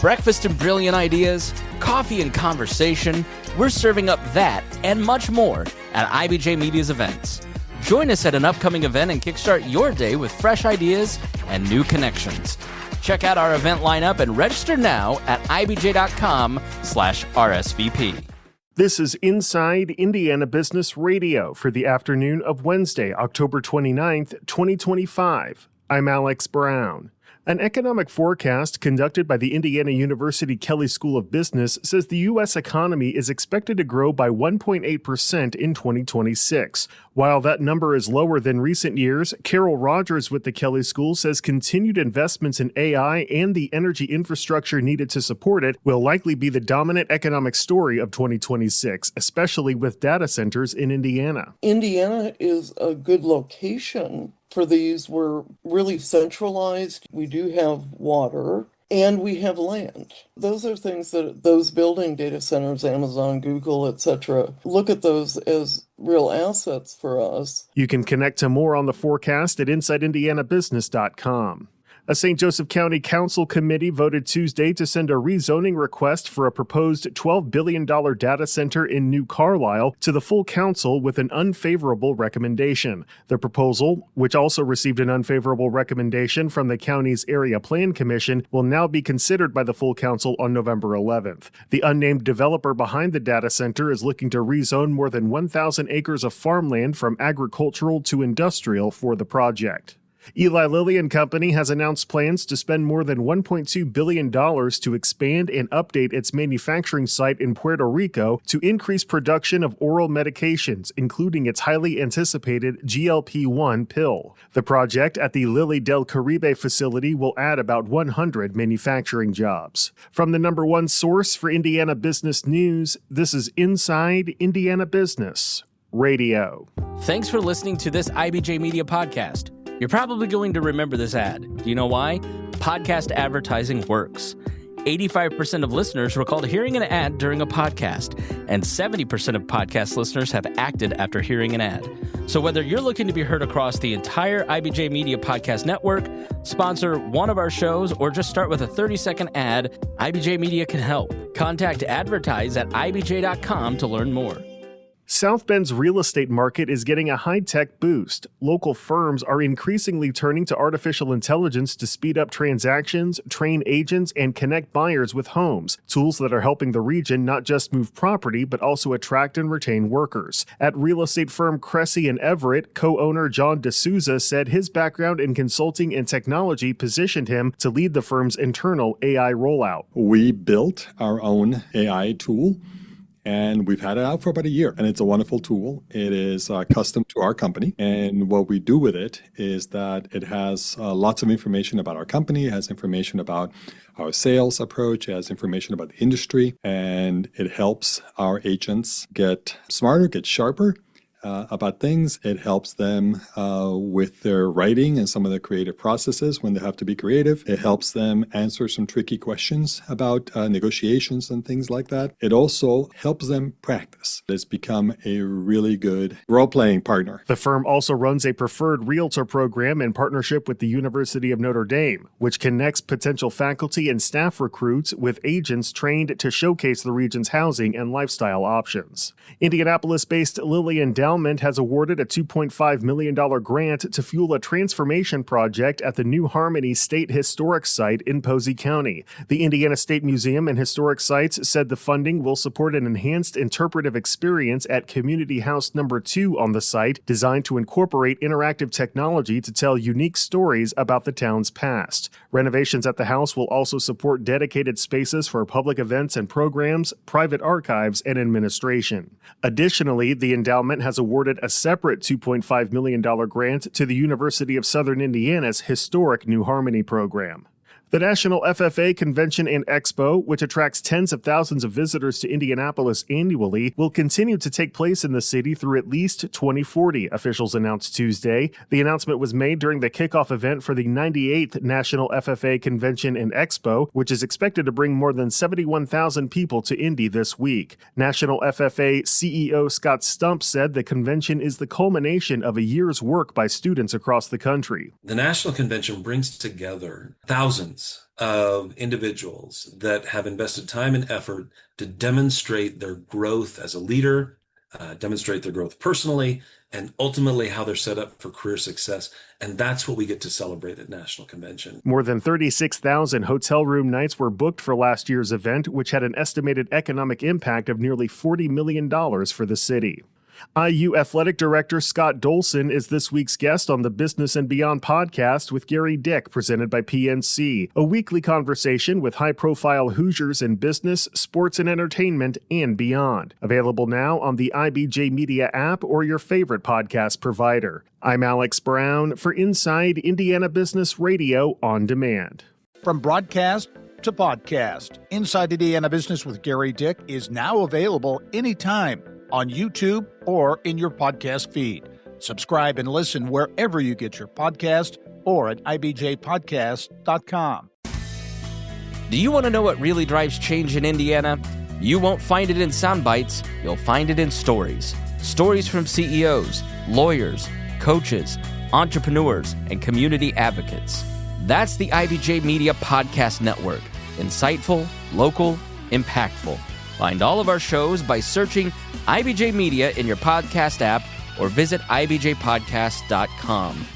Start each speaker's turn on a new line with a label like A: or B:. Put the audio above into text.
A: Breakfast and brilliant ideas, coffee and conversation, we're serving up that and much more at IBJ Media's events. Join us at an upcoming event and kickstart your day with fresh ideas and new connections. Check out our event lineup and register now at ibj.com/RSVP.
B: This is Inside Indiana Business Radio for the afternoon of Wednesday, October 29th, 2025. I'm Alex Brown. An economic forecast conducted by the Indiana University Kelley School of Business says the U.S. economy is expected to grow by 1.8% in 2026. While that number is lower than recent years, Carol Rogers with the Kelley School says continued investments in AI and the energy infrastructure needed to support it will likely be the dominant economic story of 2026, especially with data centers in Indiana.
C: Indiana is a good location for these. We're really centralized. We do have water and we have land. Those are things that those building data centers, Amazon, Google, etc., look at those as real assets for us.
B: You can connect to more on the forecast at InsideIndianaBusiness.com. A St. Joseph County Council committee voted Tuesday to send a rezoning request for a proposed $12 billion data center in New Carlisle to the full council with an unfavorable recommendation. The proposal, which also received an unfavorable recommendation from the county's Area Plan Commission, will now be considered by the full council on November 11th. The unnamed developer behind the data center is looking to rezone more than 1,000 acres of farmland from agricultural to industrial for the project. Eli Lilly and Co has announced plans to spend more than $1.2 billion to expand and update its manufacturing site in Puerto Rico to increase production of oral medications, including its highly anticipated GLP-1 pill. The project at the Lilly del Caribe facility will add about 100 manufacturing jobs. From the number one source for Indiana business news, this is Inside Indiana Business Radio.
A: Thanks for listening to this IBJ Media podcast. You're probably going to remember this ad. Do you know why? Podcast advertising works. 85% of listeners recalled hearing an ad during a podcast, and 70% of podcast listeners have acted after hearing an ad. So whether you're looking to be heard across the entire IBJ Media podcast network, sponsor one of our shows, or just start with a 30-second ad, IBJ Media can help. Contact advertise at ibj.com to learn more.
B: South Bend's real estate market is getting a high-tech boost. Local firms are increasingly turning to artificial intelligence to speed up transactions, train agents, and connect buyers with homes, tools that are helping the region not just move property, but also attract and retain workers. At real estate firm Cressy & Everett, co-owner John D'Souza said his background in consulting and technology positioned him to lead the firm's internal AI rollout.
D: We built our own AI tool, and we've had it out for about a year, and it's a wonderful tool. It is custom to our company, and what we do with it is that it has lots of information about our company. It has information about our sales approach. It has information about the industry, and it helps our agents get smarter, get sharper about things. It helps them with their writing and some of the creative processes when they have to be creative. It helps them answer some tricky questions about negotiations and things like that. It also helps them practice. It's become a really good role-playing partner.
B: The firm also runs a preferred realtor program in partnership with the University of Notre Dame, which connects potential faculty and staff recruits with agents trained to showcase the region's housing and lifestyle options. Indianapolis-based Lilly Endowment has awarded a $2.5 million grant to fuel a transformation project at the New Harmony State Historic Site in Posey County. The Indiana State Museum and Historic Sites said the funding will support an enhanced interpretive experience at Community House No. 2 on the site, designed to incorporate interactive technology to tell unique stories about the town's past. Renovations at the house will also support dedicated spaces for public events and programs, private archives, and administration. Additionally, the endowment has awarded a separate $2.5 million grant to the University of Southern Indiana's historic New Harmony program. The National FFA Convention and Expo, which attracts tens of thousands of visitors to Indianapolis annually, will continue to take place in the city through at least 2040, officials announced Tuesday. The announcement was made during the kickoff event for the 98th National FFA Convention and Expo, which is expected to bring more than 71,000 people to Indy this week. National FFA CEO Scott Stump said the convention is the culmination of a year's work by students across the country.
E: The National Convention brings together thousands millions of individuals that have invested time and effort to demonstrate their growth as a leader, demonstrate their growth personally, and ultimately how they're set up for career success. And that's what we get to celebrate at National Convention.
B: More than 36,000 hotel room nights were booked for last year's event, which had an estimated economic impact of nearly $40 million for the city. IU Athletic Director Scott Dolson is this week's guest on the Business and Beyond podcast with Gary Dick, presented by PNC, a weekly conversation with high-profile Hoosiers in business, sports and entertainment, and beyond. Available now on the IBJ Media app or your favorite podcast provider. I'm Alex Brown for Inside Indiana Business Radio on Demand.
F: From broadcast to podcast, Inside Indiana Business with Gary Dick is now available anytime on YouTube or in your podcast feed. Subscribe and listen wherever you get your podcast or at ibjpodcast.com.
A: Do you want to know what really drives change in Indiana? You won't find it in sound bites, you'll find it in stories. Stories from CEOs, lawyers, coaches, entrepreneurs, and community advocates. That's the IBJ Media Podcast Network. Insightful, local, impactful. Find all of our shows by searching IBJ Media in your podcast app or visit ibjpodcast.com.